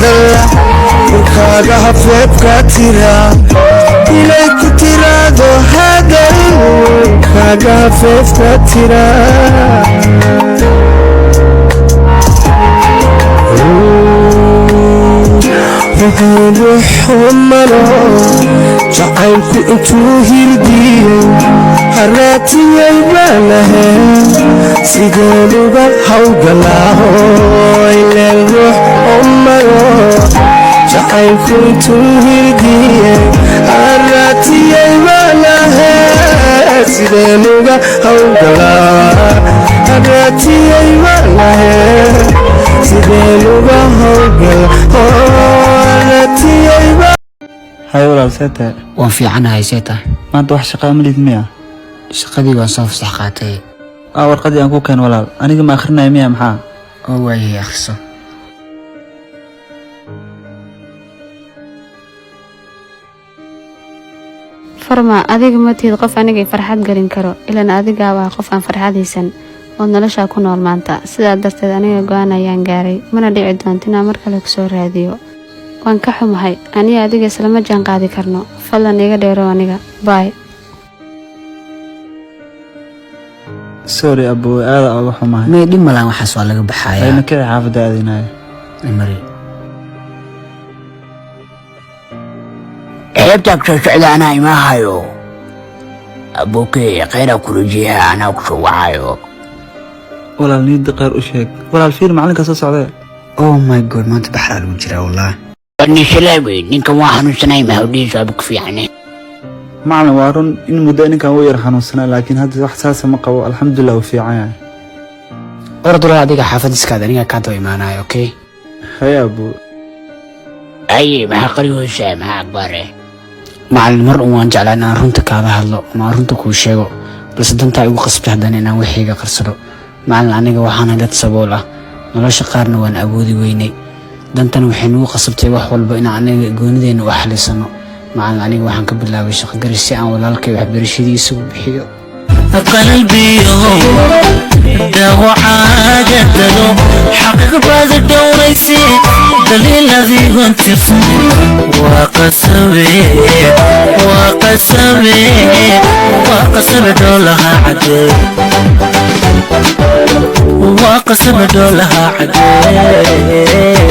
hadal kaaga hafeebka tira inay ku tiraado hadal kaaga hafeebka tira ruuxumalo jacaylku intuu hirdiyey haraatiyay baa lahayn sideenuga hawgalaaho ileen ruuxumalo jacaylku intuu hirdiyey haraatiyay baa lahayn sideenuga hawgalaa haraatiyay baa lahayn sideenuga hawgalaa هاي ولا سيتا وفي عنها سيتا ما انت وحش شقاء مليت مياه شقدي وصف صحقاتي ورقدي أنكو كان ولا أنا ما آخرنا يمياه محا هو هي أخصو فرما أديك ما تيقف عنك فرحات قرين كرو إلا أديك واقف عن فرحات هيسن ونلاشا كون والمانتا سيدا درتد أنيق قوانا يانقاري منا دي عدوانتنا مركلك سور هاديو waan ka xumahay aniga adiga islama jaan qaadi karno fadlan iga dheero aniga bye sorry abu aada uga xumahay ma dhib malaan waxaas waa laga baxayaa ayna kala xaafada aadinay mari eebtak socda ana ima hayo abuke qeyra kurujiha ana ku wacayo walaal niid qaar u sheeg walaal fiir macalinka soo socday oh my god maanta baxraa lagu jiraa wallahi أني شلابي نينك واحد سنايمة ودي سابق في يعني معلم وارون إن مدة كان وير حنوسنا لكن هذا إحساس مقوى الحمد لله وفي عيان أردو لا ديك حافظ سكادني كاتو إيمانا أوكي هيا أبو أي ما قريبه سام ها أكبره مع المرء وان جعلنا رنتك هذا هلا ما رنتك وشيء بس دنتا يو قصبت هداني أنا وحيقة قرصلو مع العنيقة وحانا دات سبولة نلاش قارن وان أبودي ويني dantan waxay nagu qasabtay wax walba in aniga goonideena wax xalisano macaan aniga waxaan ka bilaabay shaqo garis si aan walaalkay wax barashadiisa u bixiyo qalbiyo dawo caadado xaqiiq baad dowraysi daliiladii guntifan waa qasabe doolaha cadee waa qasabe doolaha cadee